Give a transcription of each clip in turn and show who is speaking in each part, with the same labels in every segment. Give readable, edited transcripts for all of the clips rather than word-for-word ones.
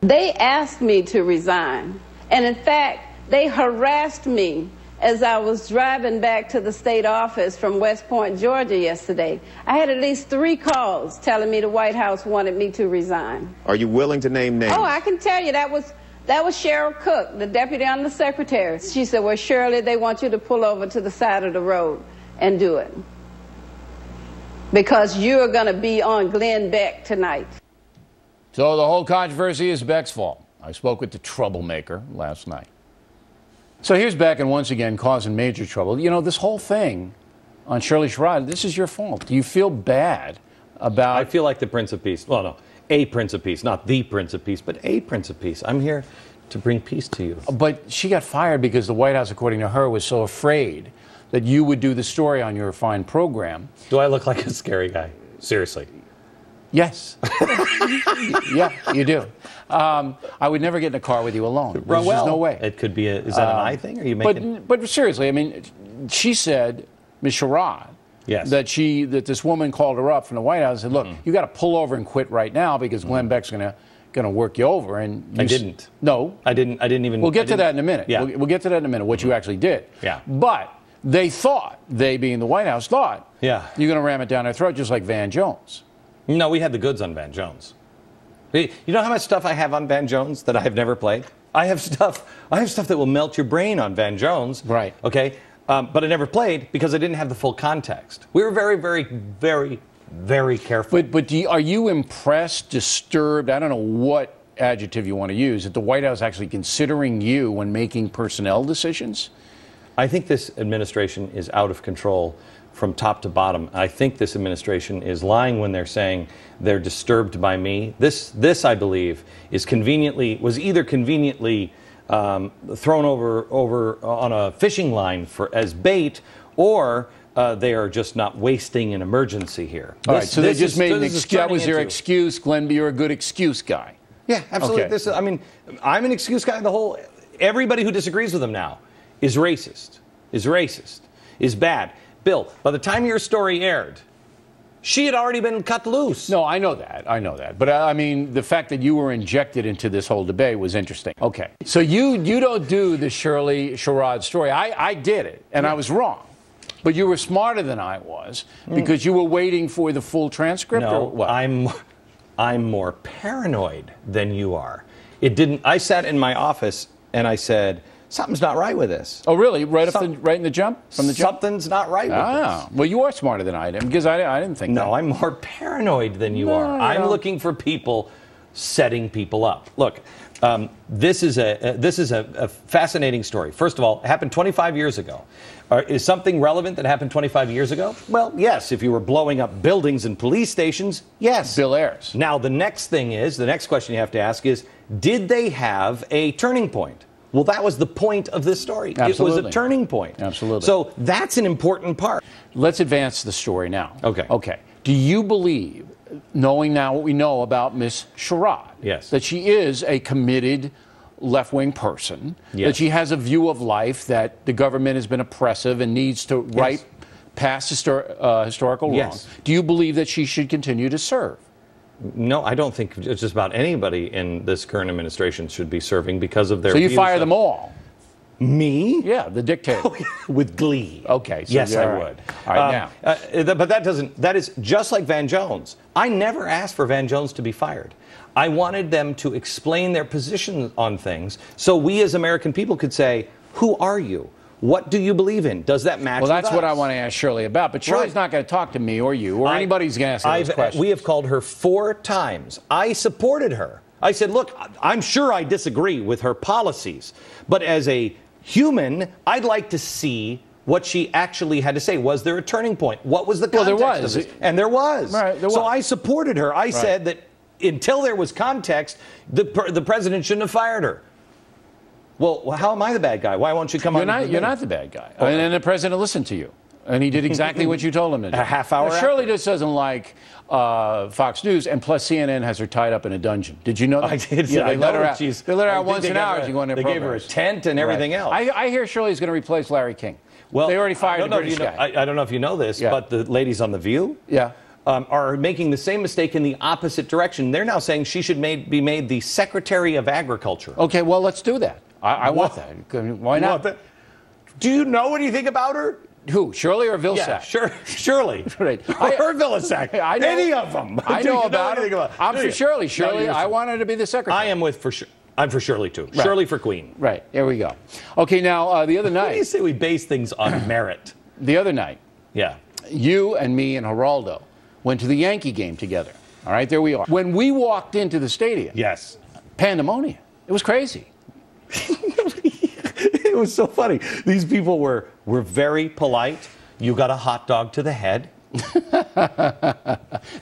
Speaker 1: They asked me to resign, and in fact, they harassed me as I was driving back to the state office from West Point, Georgia yesterday. I had at least 3 calls telling me the White House wanted me to resign.
Speaker 2: Are you willing to name names?
Speaker 1: Oh, I can tell you, that was Cheryl Cook, the deputy undersecretary. She said, well, Shirley, they want you to pull over to the side of the road and do it, because you're going to be on Glenn Beck tonight.
Speaker 3: So the whole controversy is Beck's fault. I spoke with the troublemaker last night. So here's Beck, and once again causing major trouble. You know, this whole thing on Shirley Sherrod, this is your fault. Do you feel bad about...
Speaker 4: I feel like the Prince of Peace. Well, no, a Prince of Peace, not the Prince of Peace, but a Prince of Peace. I'm here to bring peace to you.
Speaker 3: But she got fired because the White House, according to her, was so afraid that you would do the story on your fine program.
Speaker 4: Do I look like a scary guy? Seriously.
Speaker 3: Yes. Yeah, you do. I would never get in a car with you alone. There's just no way.
Speaker 4: It could be is that an I thing? Or are you making...
Speaker 3: But seriously, I mean, she said, Ms. Sherrod,
Speaker 4: yes,
Speaker 3: that this woman called her up from the White House and said, look, you got to pull over and quit right now because Glenn Beck's going to work you over. And you
Speaker 4: I didn't.
Speaker 3: No.
Speaker 4: I didn't even...
Speaker 3: We'll get to that in a minute.
Speaker 4: Yeah.
Speaker 3: We'll get to that in a minute, what you actually did.
Speaker 4: Yeah.
Speaker 3: But they thought, they being the White House, thought,
Speaker 4: yeah,
Speaker 3: you're going to ram it down their throat just like Van Jones.
Speaker 4: No, we had the goods on Van Jones. You know how much stuff I have on Van Jones that I have never played? I have stuff that will melt your brain on Van Jones.
Speaker 3: Right.
Speaker 4: Okay. But I never played because I didn't have the full context. We were very, very, very, very careful.
Speaker 3: But are you impressed, disturbed, I don't know what adjective you want to use, that the White House actually considering you when making personnel decisions?
Speaker 4: I think this administration is out of control from top to bottom. I think this administration is lying when they're saying they're disturbed by me. This I believe, was either conveniently thrown over on a fishing line as bait, or they are just not wasting an emergency here.
Speaker 3: All right, so they just made an excuse. That was their excuse. Glenn, you're a good excuse guy.
Speaker 4: Yeah, absolutely.
Speaker 3: Okay.
Speaker 4: I mean, I'm an excuse guy. Everybody who disagrees with him now is racist, is bad. Bill, by the time your story aired, she had already been cut loose.
Speaker 3: No, I know that. But I mean, the fact that you were injected into this whole debate was interesting. Okay, so you don't do the Shirley Sherrod story. I did it, and I was wrong. But you were smarter than I was because you were waiting for the full transcript.
Speaker 4: No,
Speaker 3: or what?
Speaker 4: I'm more paranoid than you are. I sat in my office and I said, something's not right with this.
Speaker 3: Oh, really? Right in the jump? From the jump?
Speaker 4: Something's not right with this.
Speaker 3: Well, you are smarter than I am, because I didn't think that.
Speaker 4: No, I'm more paranoid than you are. I'm looking for people setting people up. Look, this is a fascinating story. First of all, it happened 25 years ago. Is something relevant that happened 25 years ago? Well, yes. If you were blowing up buildings and police stations, yes.
Speaker 3: Bill Ayers.
Speaker 4: Now, the next question you have to ask is, did they have a turning point? Well, that was the point of this story.
Speaker 3: Absolutely.
Speaker 4: It was a turning point.
Speaker 3: Absolutely.
Speaker 4: So that's an important part.
Speaker 3: Let's advance the story now.
Speaker 4: Okay.
Speaker 3: Okay. Do you believe, knowing now what we know about Ms. Sherrod,
Speaker 4: yes,
Speaker 3: that she is a committed left-wing person,
Speaker 4: yes,
Speaker 3: that she has a view of life that the government has been oppressive and needs to right past historical wrong?
Speaker 4: Yes.
Speaker 3: Do you believe that she should continue to serve?
Speaker 4: No, I don't think just about anybody in this current administration should be serving because of their
Speaker 3: So you fire them all?
Speaker 4: Me?
Speaker 3: Yeah, the dictator.
Speaker 4: With glee.
Speaker 3: Okay. So
Speaker 4: yes, I
Speaker 3: right.
Speaker 4: would.
Speaker 3: All right, now.
Speaker 4: But that is just like Van Jones. I never asked for Van Jones to be fired. I wanted them to explain their position on things so we as American people could say, who are you? What do you believe in? Does that match with us?
Speaker 3: Well, that's what I want to ask Shirley about. But Shirley's not going to talk to me or you or anybody who's going to ask her those questions.
Speaker 4: We have called her 4 times. I supported her. I said, look, I'm sure I disagree with her policies. But as a human, I'd like to see what she actually had to say. Was there a turning point? What was the context
Speaker 3: there was.
Speaker 4: of this? And there was.
Speaker 3: Right, there was.
Speaker 4: So I supported her. I said that until there was context, the president shouldn't have fired her. Well, how am I the bad guy? Why won't you come on?
Speaker 3: You're not the bad guy. And the president listened to you. And he did exactly what you told him to do.
Speaker 4: A half hour after.
Speaker 3: Shirley just doesn't like Fox News, and plus CNN has her tied up in a dungeon. Did you know that?
Speaker 4: I did.
Speaker 3: Yeah, they let her out.
Speaker 4: They
Speaker 3: let her out once an hour. She go on their
Speaker 4: They gave her a tent and everything else.
Speaker 3: I hear Shirley's going to replace Larry King. Well, they already fired the British guy.
Speaker 4: I don't know if you know this, but the ladies on The View, are making the same mistake in the opposite direction. They're now saying she should be made the Secretary of Agriculture.
Speaker 3: Okay, well, let's do that. I want that. Why not?
Speaker 4: Do you know anything about her?
Speaker 3: Who, Shirley or Vilsack?
Speaker 4: Yeah, sure, Shirley.
Speaker 3: Right.
Speaker 4: Or Vilsack.
Speaker 3: I know,
Speaker 4: any of them.
Speaker 3: I know about her. I'm for Shirley. Shirley, I want her to be the secretary.
Speaker 4: I'm for Shirley, too. Right. Shirley for Queen.
Speaker 3: Right. There we go. Okay, now, the other night.
Speaker 4: Why do you say we base things on merit?
Speaker 3: The other night.
Speaker 4: Yeah.
Speaker 3: You and me and Geraldo went to the Yankee game together. All right, there we are. When we walked into the stadium.
Speaker 4: Yes.
Speaker 3: Pandemonium. It was crazy.
Speaker 4: It was so funny. These people were very polite. You got a hot dog to the head.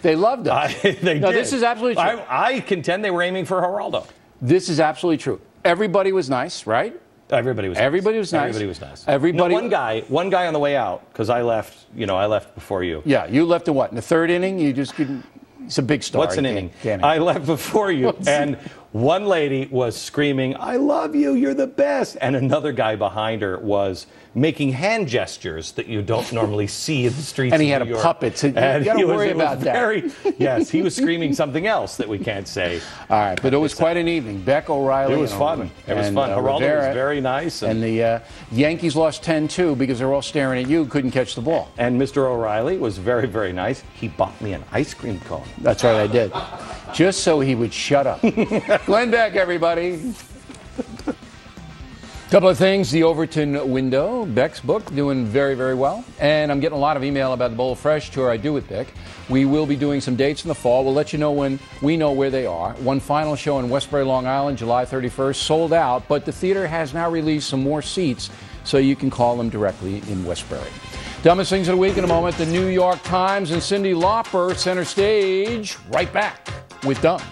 Speaker 3: They loved us.
Speaker 4: They did.
Speaker 3: This is absolutely true.
Speaker 4: I contend they were aiming for Geraldo.
Speaker 3: This is absolutely true. Everybody was nice, right?
Speaker 4: Everybody was nice.
Speaker 3: Everybody was nice.
Speaker 4: Everybody was nice.
Speaker 3: Everybody.
Speaker 4: No, one guy on the way out, because I left before you.
Speaker 3: Yeah, you left in what? In the third inning? You just couldn't. It's a big story.
Speaker 4: What's an inning? I left before you, and one lady was screaming, "I love you, you're the best," and another guy behind her was making hand gestures that you don't normally see in the streets
Speaker 3: and he
Speaker 4: of
Speaker 3: had
Speaker 4: New
Speaker 3: a
Speaker 4: York.
Speaker 3: puppet, so you gotta worry about that.
Speaker 4: Yes, he was screaming something else that we can't say.
Speaker 3: All right, but it was quite an evening. Beck, O'Reilly.
Speaker 4: It was fun. It was fun. Geraldo was very nice.
Speaker 3: And the Yankees lost 10-2 because they're all staring at you, couldn't catch the ball.
Speaker 4: And Mr. O'Reilly was very, very nice. He bought me an ice cream cone.
Speaker 3: That's right, I did. Just so he would shut up. Glenn Beck, everybody. Couple of things. The Overton Window, Beck's book, doing very, very well. And I'm getting a lot of email about the Bowl of Fresh tour I do with Beck. We will be doing some dates in the fall. We'll let you know when we know where they are. One final show in Westbury, Long Island, July 31st, sold out. But the theater has now released some more seats, so you can call them directly in Westbury. Dumbest Things of the Week in a moment. The New York Times and Cyndi Lauper center stage. Right back with Dumb.